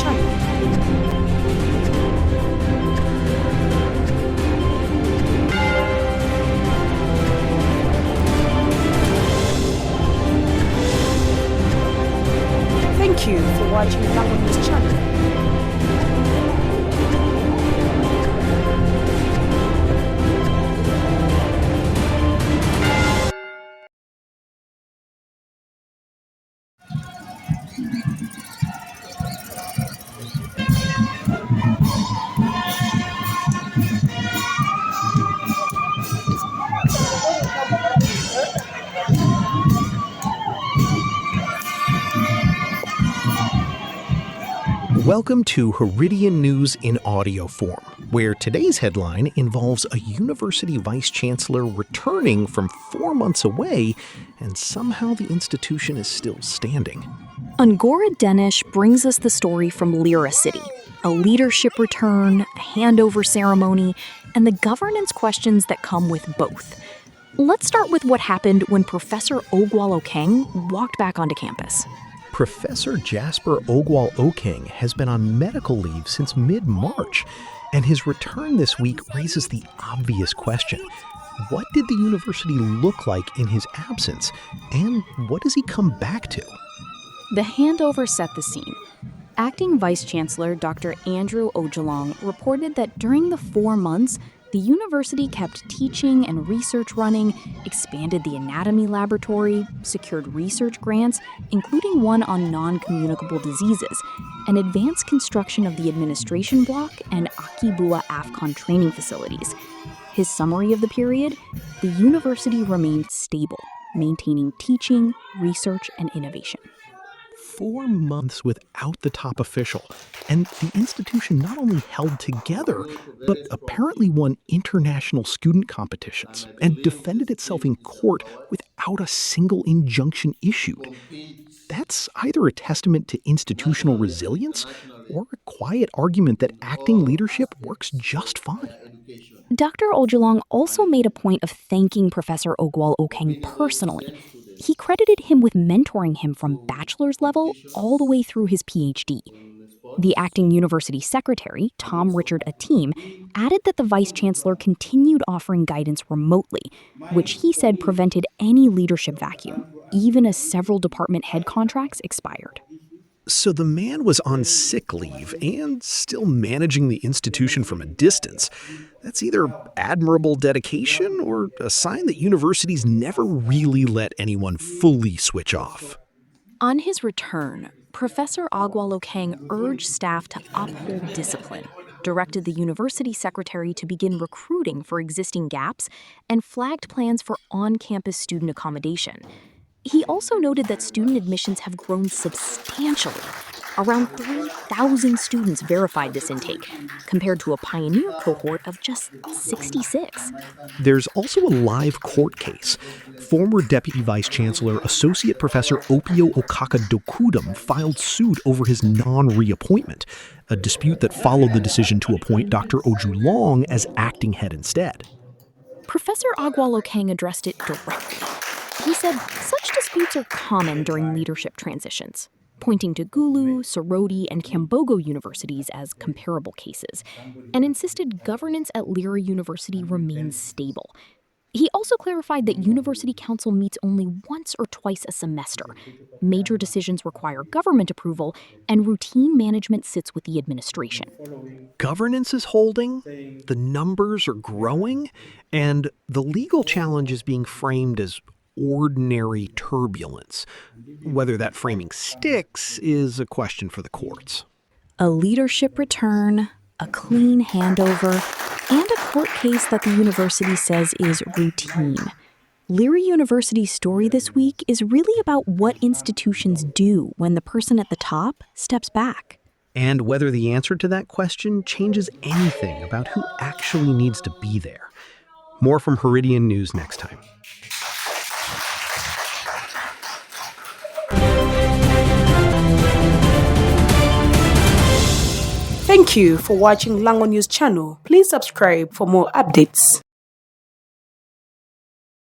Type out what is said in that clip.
channel. Thank you for watching Lango News channel. Welcome to Heridian News in audio form, where today's headline involves a university vice chancellor returning from 4 months away, and somehow the institution is still standing. Angora Denish brings us the story from Lira City, a leadership return, a handover ceremony, and the governance questions that come with both. Let's start with what happened when Professor Ogwal Okeng walked back onto campus. Professor Jasper Ogwal Okeng has been on medical leave since mid-March, and his return this week raises the obvious question. What did the university look like in his absence, and what does he come back to? The handover set the scene. Acting Vice Chancellor Dr. Andrew Ojolong reported that during the 4 months, the university kept teaching and research running, expanded the anatomy laboratory, secured research grants, including one on non-communicable diseases, and advanced construction of the administration block and Akibua AFCON training facilities. His summary of the period: the university remained stable, maintaining teaching, research, and innovation. 4 months without the top official, and the institution not only held together, but apparently won international student competitions and defended itself in court without a single injunction issued. That's either a testament to institutional resilience or a quiet argument that acting leadership works just fine. Dr. Ojolong also made a point of thanking Professor Ogwal Okeng personally. He credited him with mentoring him from bachelor's level all the way through his PhD. The acting university secretary, Tom Richard Ateem, added that the vice chancellor continued offering guidance remotely, which he said prevented any leadership vacuum, even as several department head contracts expired. So the man was on sick leave and still managing the institution from a distance. That's either admirable dedication or a sign that universities never really let anyone fully switch off. On his return, Professor Ogwal Okeng urged staff to uphold discipline, directed the university secretary to begin recruiting for existing gaps, and flagged plans for on-campus student accommodation. He also noted that student admissions have grown substantially. Around 3,000 students verified this intake, compared to a pioneer cohort of just 66. There's also a live court case. Former Deputy Vice Chancellor Associate Professor Opio Okaka-Dokudum filed suit over his non-reappointment, a dispute that followed the decision to appoint Dr. Ojolong as acting head instead. Professor Ogwal Okeng addressed it directly. He said such disputes are common during leadership transitions, pointing to Gulu, Soroti, and Cambogo universities as comparable cases, and insisted governance at Lira University remains stable. He also clarified that University Council meets only once or twice a semester. Major decisions require government approval, and routine management sits with the administration. Governance is holding, the numbers are growing, and the legal challenge is being framed as ordinary turbulence. Whether that framing sticks is a question for the courts. A leadership return, a clean handover, and a court case that the university says is routine. Lira University's story this week is really about what institutions do when the person at the top steps back. And whether the answer to that question changes anything about who actually needs to be there. More from Heridian News next time. Thank you for watching Lango News channel. Please subscribe for more updates.